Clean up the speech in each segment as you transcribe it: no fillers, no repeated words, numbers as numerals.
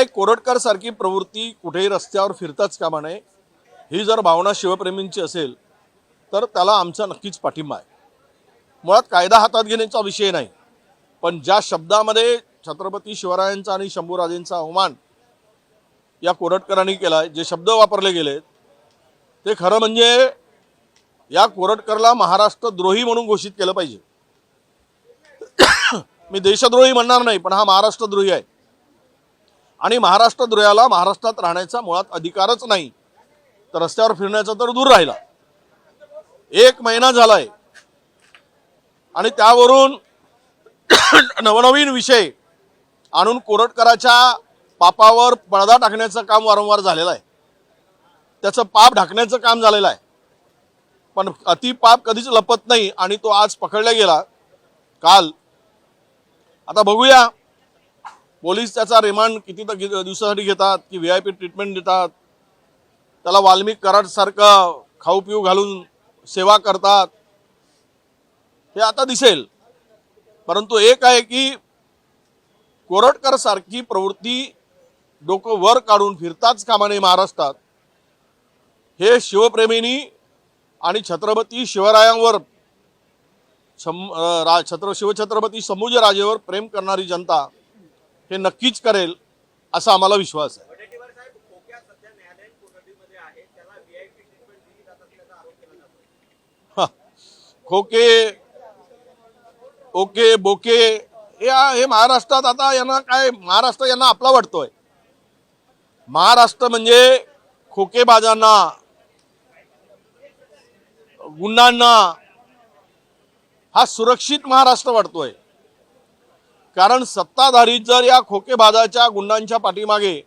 कोरटकर सारखी प्रवृत्ती कुठेही रस्त्यावर फिरताच कामा नये, ही जर भावना शिवप्रेमींची असेल तर त्याला आमचा नक्कीच पाठिंबा आहे। मुळात कायदा हातात घेण्याचा विषय नाही, पण ज्या शब्दामध्ये छत्रपती शिवरायांचा आणि शंभूराजेंचा अवमान या कोरटकरांनी केला, जे शब्द वापरले गेले ते खरं म्हणजे या कोरटकरला महाराष्ट्रद्रोही म्हणून घोषित केलं पाहिजे। मी देशद्रोही म्हणणार नाही, पण हा महाराष्ट्रद्रोही आहे आणि महाराष्ट्रद्रोह्याला महाराष्ट्रात राहण्याचा मुळात अधिकारच नाही, तर रस्त्यावर फिरण्याचा तर दूर राहिला। 1 महिना झालाय आणि त्यावरून नवनवीन विषय आणून कोरटकराच्या पापावर पडदा टाकण्याचं काम वारंवार झालेलं आहे, त्याचं पाप ढाकण्याचं काम झालेलं आहे। पण अति पाप कधीच लपत नाही आणि तो आज पकडला गेला काल। आता बघूया पोलीस त्याचा रिमांड किती दिवसासाठी घेतात की VIP ट्रीटमेंट देतात, त्याला वाल्मिक कराड सारखं खाऊ पिऊ घालून सेवा करतात, हे आता दिसेल। परंतु एक आहे की कोरटकर सारखी प्रवृत्ती डोकं वर काढून फिरताच कामा नये महाराष्ट्रात, हे शिवप्रेमींनी आणि छत्रपती शिवरायांवर शिवछत्रपती संभाजीराजेवर प्रेम करणारी जनता हे नक्कीच करेल असा आम्हाला विश्वास आहे। खोके ओके बोके हे महाराष्ट्रात आता यांना काय, महाराष्ट्र यांना आपला वाटतोय। महाराष्ट्र म्हणजे खोकेबाजांना, गुंडांना हा सुरक्षित महाराष्ट्र वाटतोय। कारण सत्ताधारी जर या खोकेबाजाच्या गुंडांच्या पाठीमागे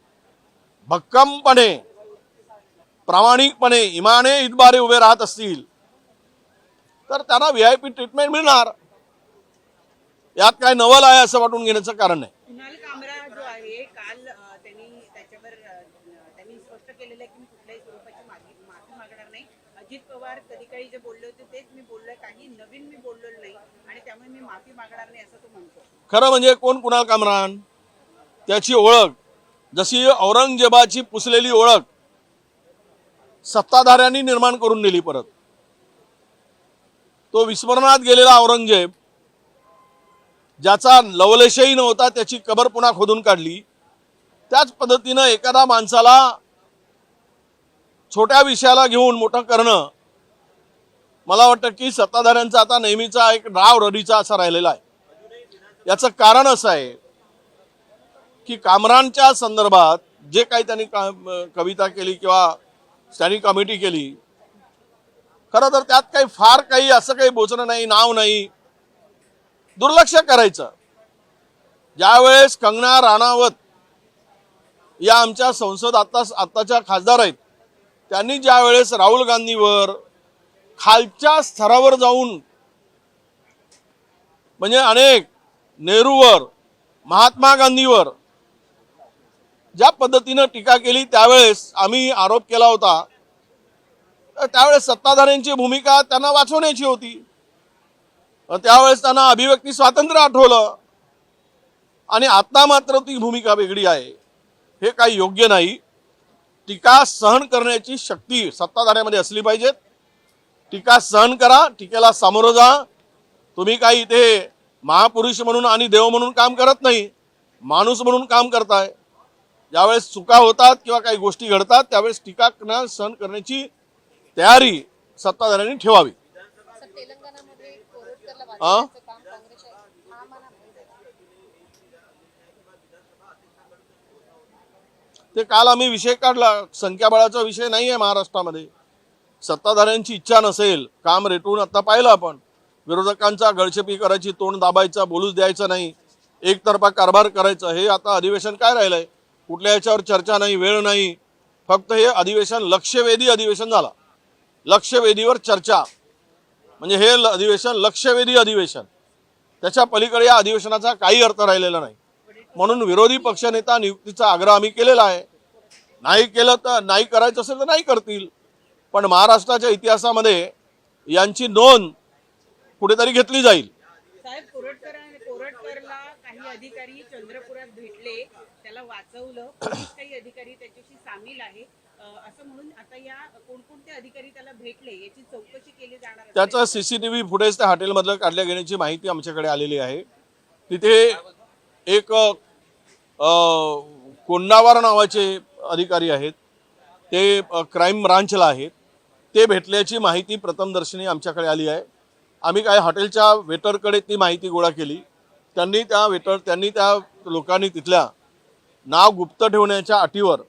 भक्कमपणे, प्रामाणिकपणे, इमाने इतबारे उभे राहत असतील तर त्यांना VIP ट्रीटमेंट मिळणार, यात काय नवल आहे असं वाटून घेण्याचं कारण नाही। कुणाल कामरा जो आहे, काल त्यांनी स्पष्ट केलेलं आहे की मी कुठल्याही स्वरूपाची माफी मागणार नाही। अजित पवार कधी काही जे बोलले होते तेच मी बोललोय, काही नवीन मी बोललेलो नाही आणि त्यामुळे मी माफी मागणार नाही असं तो म्हणतो। खरं म्हणजे कोण कुणाल कामरान, त्याची ओळख जशी औरंगजेबाची पुसलेली ओळख सत्ताधाऱ्यांनी निर्माण करून दिली, परत तो विस्मरणात गेलेला औरंगजेब ज्याचा लवलेशही नव्हता त्याची कबर पुन्हा खोदून काढली, त्याच पद्धतीनं एखादा माणसाला छोट्या विषयाला घेऊन मोठं करणं, मला वाटतं की सत्ताधाऱ्यांचा आता नेहमीचा एक राव रडीचा असा राहिलेला आहे। याचं कारण असं आहे की कामरांच्या संदर्भात जे काही त्यांनी कविता केली किंवा स्टँडिंग कमिटी केली, खरं तर त्यात काही फार काही असं काही बोचणं नाही, नाव नाही, दुर्लक्ष करायचं। ज्यावेळेस कंगना राणावत या आमच्या संसद आत्ताच्या खासदार आहेत, त्यांनी ज्यावेळेस राहुल गांधीवर खालच्या स्तरावर जाऊन, म्हणजे अनेक नेहरूवर, महात्मा गांधीवर ज्या पद्धतीनं टीका केली, त्यावेळेस आम्ही आरोप केला होता, त्यावेळेस सत्ताधाऱ्यांची भूमिका त्यांना वाचवण्याची होती, त्यावेळेस त्यांना अभिव्यक्ती स्वातंत्र्य आठवलं आणि आता मात्र ती भूमिका वेगळी आहे। हे काही योग्य नाही। टीका सहन करण्याची शक्ती सत्ताधाऱ्यामध्ये असली पाहिजे। टीका सहन करा, टीकेला सामोरं जा। तुम्ही काही इथे महापुरुष म्हणून आणि देव म्हणून काम करत नाही, माणूस म्हणून काम करताय। ज्यावेळेस चुका होतात किंवा काही गोष्टी घडतात त्यावेळेस टीका सहन करण्याची तयारी सत्ताधाऱ्यांनी ठेवावी। ते काल आम्ही विषय काढला, संख्याबळाचा विषय नाही आहे महाराष्ट्रामध्ये। सत्ताधाऱ्यांची इच्छा नसेल, काम रेटून आता पाहिलं आपण, विरोधकांचा गळचेपी करायची, तोंड दाबायचा, बोलूच द्यायचं नाही, एकतर्फा कारभार करायचं, हे आता अधिवेशन काय राहिलंय? कुठल्या याच्यावर चर्चा नाही, वेळ नाही, फक्त हे अधिवेशन लक्षवेधी अधिवेशन झाला। लक्षवेधीवर चर्चा म्हणजे हे अधिवेशन लक्षवेधी अधिवेशन, त्याच्या पलीकडे या अधिवेशनाचा काही अर्थ राहिलेला नाही। म्हणून विरोधी पक्षनेता नियुक्तीचा आग्रह आम्ही केलेला आहे। नाही केलं तर नाही करायचं असेल तर नाही करतील, पण महाराष्ट्राच्या इतिहासामध्ये यांची नोंद कुठेतरी घेतली जाईल। साहेब, कोरटकरला काही अधिकारी चंद्रपुरात भेटले, त्याला वाचवलं, पोलीस काही अधिकारी त्याच्याशी सामील आहे असं म्हणून आता या कोणकोणते अधिकारी त्याला भेटले याची चौकशी केली जाणार आहे. त्याचा सीसीटीव्ही फुटेज त्या हॉटेलमधलं काढल्या घेण्याची माहिती आमच्याकडे आलेली आहे. तिथे एक कोंडावार नावाचे अधिकारी आहेत, ते क्राईम ब्रांचला आहेत. ते भेटल्याची माहिती प्रथमदर्शनी आमच्याकडे आली आहे. आम्ही काय हॉटेलच्या वेटरकडे ती माहिती गोळा केली. त्यांनी त्या लोकांनी तिथल्या नाव गुप्त ठेवण्याच्या अटीवर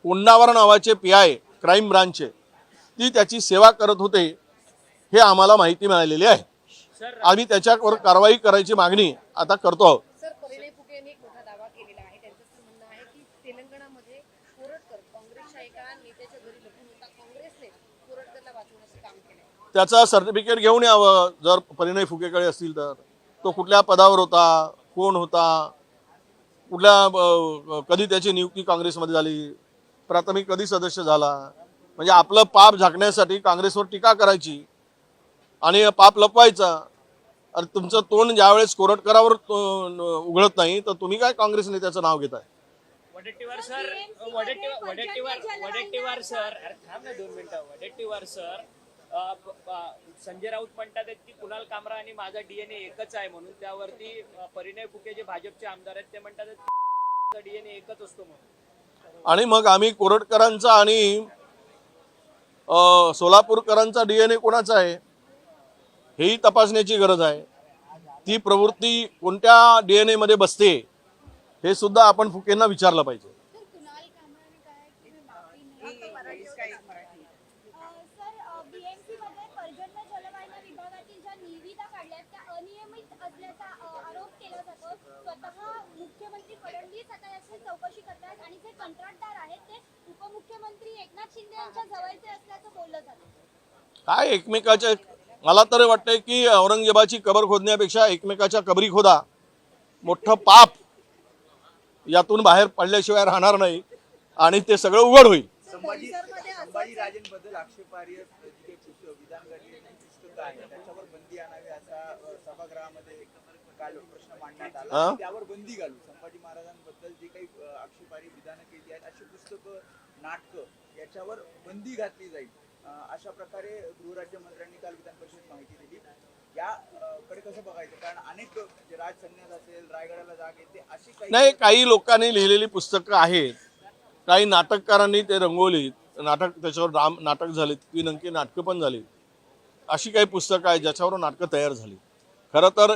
कोंडावार नावाचे PI क्राईम ब्रांचचे ती त्याची सेवा करत होते हे आम्हाला माहिती मिळालेली आहे. आम्ही त्याच्यावर कारवाई करायची मागणी आता करतो आहोत. सर, परिणय फुके यांनी एक मोठा दावा केलेला आहे. त्यांचं असं म्हणणं आहे की तेलंगणामध्ये कोरटकर काँग्रेसच्या एका नेत्याच्या घरी लपून होता. काँग्रेसने कोरटकरला वाचवण्याचं काम केलं. त्याचा सर्टिफिकेट घेऊन यावं जर परिणय फुकेकडे असतील तर. तो कुठल्या पदावर होता, कोण होता, कधी त्याची नियुक्ती काँग्रेसमध्ये झाली, प्राथमिक कधी सदस्य झाला. म्हणजे आपलं पाप झाकण्यासाठी काँग्रेसवर टीका करायची आणि पाप लपवायचा. अरे तुमचं तोंड ज्यावेळेस कोरटकरावर उघडत नाही तर तुम्ही काय काँग्रेस नेत्याचं नाव घेताय. वडेट्टीवार सर अरे थांब ना 2 मिनिटं. वडेट्टीवार सर संजय राऊत म्हणतात की कुणाल कामरा आणि माझा DNA एकच आहे म्हणून. त्यावरती परिणय फुके जे भाजपचे आमदार आहेत ते म्हणतात DNA एकच असतो म्हणून. आणि मग आम्ही कोरटकरांचा आणि सोलापूरकरांचा DNA कोणाचा आहे हेही तपासण्याची गरज आहे. ती प्रवृत्ती कोणत्या DNA मध्ये बसते हे सुद्धा आपण फुकेंना विचारलं पाहिजे. कुणाल कामराने काय की माफी सर, BMC मध्ये पर्जन्य जलवाहिनी विभागातील ज्या निविदा काढल्यात त्या अनियमित असल्याचा आरोप केला जातो. स्वतः मुख्यमंत्री फडणवीस आता याची चौकशी करतात आणि जे कंत्राटदार आहेत ते उपमुख्यमंत्री एकनाथ शिंदे यांच्या जवळचे असल्याचं बोललं जातं. काय एकमेकाच्या, मला तर वाटतंय की औरंगजेबाची कबर खोदण्यापेक्षा एकमेकाच्या कबरी खोदा. मोठं पाप यातून बाहेर पडल्याशिवाय राहणार नाही आणि ते सगळं उघड होईल. संभाजीराजेंबद्दल आक्षेपार्ह विधान पुस्तक आहे त्याच्यावर बंदी आणावी असा सभागृहामध्ये काल प्रश्न मांडण्यात आला. त्यावर बंदी घालू. संभाजी महाराजांबद्दल जे काही आक्षेपार्ह विधानं केली आहेत अशी पुस्तकं, नाटकं याच्यावर बंदी घातली जाईल अशा प्रकारे गृहराज्यमंत्र्यांनी काल विधान परिषदेत माहिती दिली. याकडे कसं बघायचं, कारण अनेक राज संन्यास असेल, रायगडाला जाग येते अशी नाही, काही लोकांनी लिहिलेली पुस्तकं आहेत, काही नाटककारांनी ते रंगवली, नाटक त्याच्यावर नाटक झाले, 3 अंकी नाटकं पण झाली. अशी काही पुस्तकं आहेत ज्याच्यावर नाटकं तयार झाली. खरं तर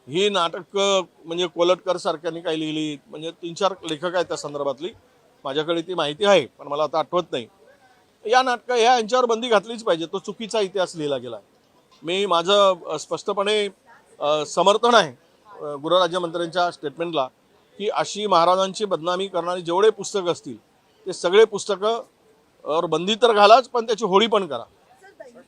ही नाटकं म्हणजे कोलटकर सारख्यांनी काही लिहिली, म्हणजे 3-4 लेखक आहेत त्या संदर्भातली. माझ्याकडे ती माहिती आहे पण मला आता आठवत नाही. या नाटकं यांच्यावर बंदी घातलीच पाहिजे. तो चुकीचा इतिहास लिहिला गेला आहे. मी माझं स्पष्टपणे समर्थन आहे गृहराज्यमंत्र्यांच्या स्टेटमेंटला की अशी महाराजांची बदनामी करणारी जेवढे पुस्तकं असतील ते सगळे पुस्तकं बंदी तर घालाच, पण त्याची होळी पण करा.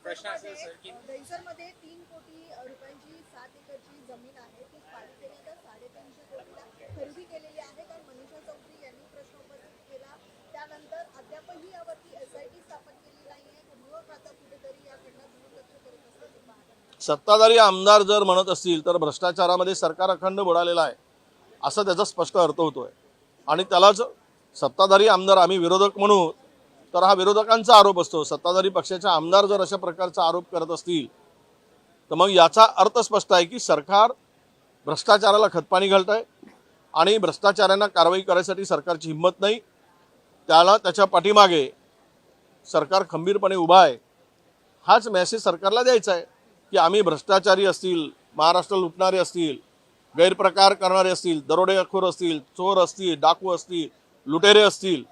दैसरमध्ये 3 कोटी रुपयांची 7 एकरची जमीन आहे. ती पालिकेने आता 350 कोटीला खरेदी केलेली आहे. कारण मनीषा चौधरी यांनी प्रश्न उपस्थित केला. त्यानंतर अद्यापही यावरती SIT स्थापन केली नाहीये. गृह खातं कुठेतरी याकडनं दुर्लक्ष करत असल्याचं पाहतात. सत्ताधारी आमदार जर म्हणत असतील तर भ्रष्टाचारामध्ये सरकार अखंड बुडालेला आहे असा त्याचा स्पष्ट अर्थ होतोय. आणि त्यालाच सत्ताधारी आमदार, आम्ही विरोधक म्हणू तर हा विरोधकांचा आरोप असतो. सत्ताधारी पक्षाचे आमदार जर अशा प्रकारचा आरोप करत असतील तर मग याचा अर्थ स्पष्ट आहे की सरकार भ्रष्टाचाराला खतपाणी घालत आहे आणि भ्रष्टाचारांना कारवाई करायसाठी सरकारची हिंमत नाही. त्याच्या पाठीमागे सरकार खंबीरपणे उभा आहे. हाच मेसेज सरकारला द्यायचा आहे की आम्ही भ्रष्टाचारी असतील, महाराष्ट्र लुटणारे असतील, गैरप्रकार करणारे असतील, दरोडेखोर असतील, चोर असतील, डाकू असतील, लुटेरे असतील,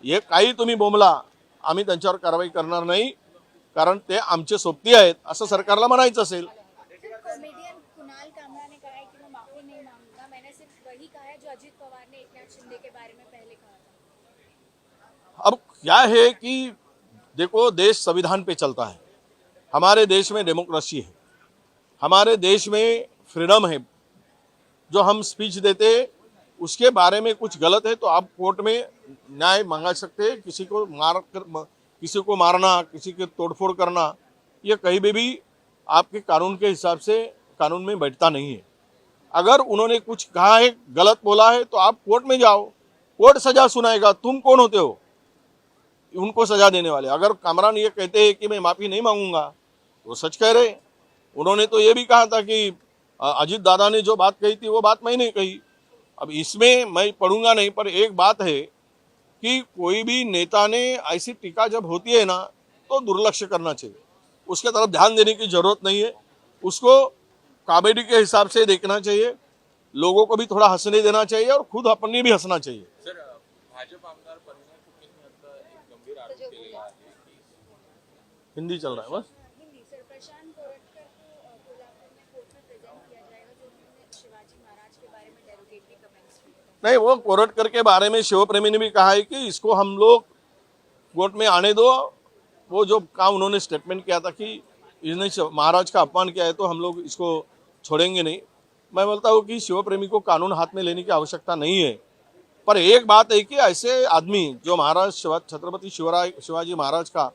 हे काही तुम्ही बोंबला, आम्ही त्यांच्यावर कारवाई करणार नाही कारण ते आमचे सोबती आहेत असं सरकारला म्हणायचं असेल. कॉमेडियन कुणाल कामरा ने कहा है कि वो माफी नहीं मांगता. मैंने सिर्फ वही कहा है जो अजित पवार ने एकनाथ शिंदे के बारे में पहले कहा था. अब क्या है कि देखो, देश संविधान पे चलता है. हमारे देश में डेमोक्रेसी है, हमारे देश में फ्रीडम है. जो हम स्पीच देते उसके बारे में कुछ गलत है तो आप कोर्ट में न्याय मांगा सकते हैं. किसी को मारना, किसी की तोड़फोड़ करना, ये कहीं भी आपके कानून के हिसाब से कानून में बैठता नहीं है. अगर उन्होंने कुछ कहा है, गलत बोला है, तो आप कोर्ट में जाओ, कोर्ट सजा सुनाएगा। तुम कौन होते हो उनको सजा देने वाले? अगर कामरान ये कहते हैं कि मैं माफी नहीं मांगूंगा तो सच कह रहे। उन्होंने तो ये भी कहा था कि अजीत दादा ने जो बात कही थी वो बात मैं नहीं कही। अब इसमें मैं पढ़ूंगा नहीं, पर एक बात है कि कोई भी नेता ने ऐसी टीका जब होती है ना तो दुर्लक्ष्य करना चाहिए, उसके तरफ ध्यान देने की जरूरत नहीं है। उसको कॉमेडी के हिसाब से देखना चाहिए, लोगों को भी थोड़ा हंसने देना चाहिए और खुद अपने भी हंसना चाहिए। सर, भाजप आमदार परिणय फुकेंनी आता एक गंभीर आरोप केलेला आहे की हिंदी चल रहा है बस। हिंदी सर, प्रशांत गोरटकर को कोल्हापुर में कोर्ट में प्रेजेंट किया जाएगा जो उन्होंने शिवाजी महाराज के बारे में डेरोगेटरी कमेंट्स किए। नहीं, वो कोरटकर के बारे में शिव प्रेमी ने भी कहा है कि इसको हम लोग कोर्ट में आने दो। वो जो काम उन्होंने स्टेटमेंट किया था कि इसने महाराज का अपमान किया है तो हम लोग इसको छोड़ेंगे नहीं। मैं बोलता हूँ कि शिव प्रेमी को कानून हाथ में लेने की आवश्यकता नहीं है, पर एक बात है कि ऐसे आदमी जो महाराज छत्रपति शिवाजी महाराज का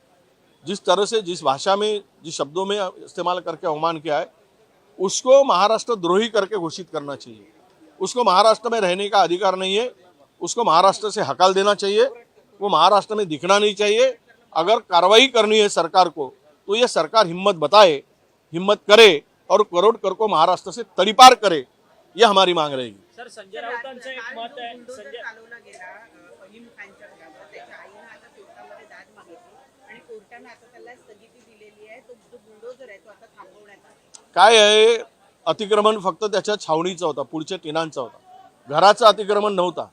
जिस तरह से, जिस भाषा में, जिस शब्दों में इस्तेमाल करके अवमान किया है, उसको महाराष्ट्र द्रोही करके घोषित करना चाहिए। उसको महाराष्ट्र में रहने का अधिकार नहीं है, उसको महाराष्ट्र से हकाल देना चाहिए, वो महाराष्ट्र में दिखना नहीं चाहिए। अगर कार्रवाई करनी है सरकार को तो ये सरकार हिम्मत बताए, हिम्मत करे और कोरटकर को महाराष्ट्र से तडीपार करे, ये हमारी मांग रहेगी। सर, संजय राऊतांचं एक मत आहे. बुलडोजर संजय चालवला गेला फहीम खानच्या घरावर, त्याच्या आईनं आता कोर्टामध्ये दाद मागितली आणि कोर्टानं आता त्याला स्थगिती दिलेली आहे। तो जो बुलडोजर आहे तो आता थांबवण्यात आला। काय आहे, अतिक्रमण फक्त त्याच्या छावणीचा होता, पुढच्या टिनांचा होता, घराचं अतिक्रमण नव्हता।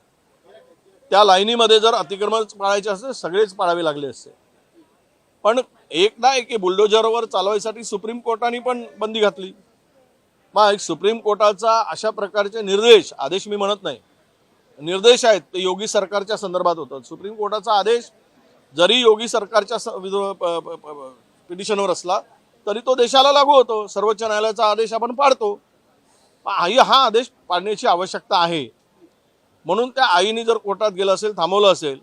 त्या लाईनीमध्ये जर अतिक्रमण पाळायचे असते सगळेच पाळावे लागले असते, पण एक नाही की बुलडोजरवर चालवायसाठी सुप्रीम कोर्टाने पण बंदी घातली। मग सुप्रीम कोर्टाचा अशा प्रकारचे निर्देश, आदेश मी म्हणत नाही, निर्देश आहेत ते योगी सरकारच्या संदर्भात होतात। सुप्रीम कोर्टाचा आदेश जरी योगी सरकारच्या पिटिशनवर असला तरी तो देशाला लागू होतो। सर्वोच्च न्यायालयाचा आदेश आपण पाळतो, हा आदेश पाळण्याची आवश्यकता आहे। म्हणून त्या आईने जर कोर्टात गेलं असेल, थांबवलं असेल,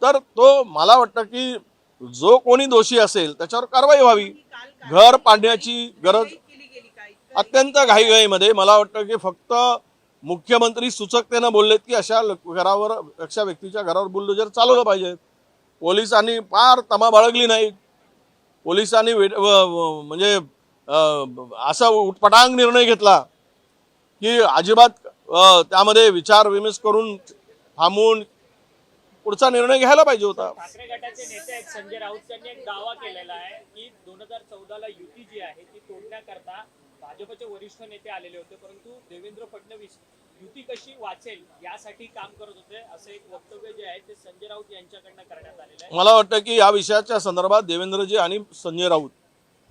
तर तो मला वाटतं की जो कोणी दोषी असेल त्याच्यावर कारवाई व्हावी। घर पाडण्याची गरज केली गेली का? इतकं अत्यंत घाईघाईमध्ये, मला वाटतं की फक्त मुख्यमंत्री सूचकतेनं बोललेत की अशा व्यक्तीच्या घरावर बुलडोजर चालवलं पाहिजे। पोलिसांनी फार तमा बाळगली नाही, पोलिसांनी म्हणजे असा उटपटांग निर्णय घेतला की अजिबात त्यामध्ये विचार विमर्श करून थांबून पुढचा निर्णय घ्यायला पाहिजे होता। ठाकरे गटाचे नेते आहेत संजय राऊत, त्यांनी एक दावा केलेला आहे की 2014 ला युती जी आहे ती तोडण्याकरता भाजपचे वरिष्ठ नेते आलेले होते, परंतु देवेंद्र फडणवीस युती कशी वाचेल यासाठी काम करत होते, असं एक वक्तव्य जे आहे ते संजय राऊत यांच्याकडनं करण्यात आलेलं आहे। मला वाटतं की या विषयाच्या संदर्भात देवेंद्रजी आणि संजय राऊत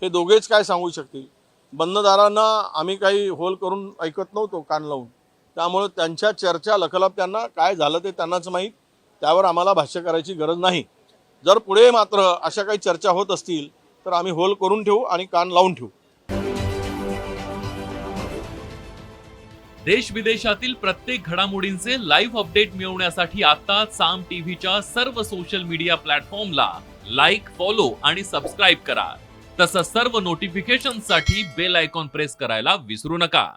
हे दोघेच काय सांगू शकतील। बंददारांना आम्ही काही होल करून ऐकत नव्हतो कान लावून, त्यामुळे त्यांच्या चर्चा लखलप त्यांना काय झालं ते त्यांनाच माहीत, त्यावर आम्हाला भाष्य करायची गरज नाही। जर पुढे मात्र अशा काही चर्चा होत असतील तर आम्ही होल करून ठेवू आणि कान लावून ठेवू। देश विदेशातील प्रत्येक घडामोडींचे लाईव्ह अपडेट मिळवण्यासाठी आता साम टीव्हीच्या सर्व सोशल मीडिया प्लॅटफॉर्मला लाईक, फॉलो आणि सबस्क्राईब करा। तसंच सर्व नोटिफिकेशनसाठी बेल आयकॉन प्रेस करायला विसरू नका।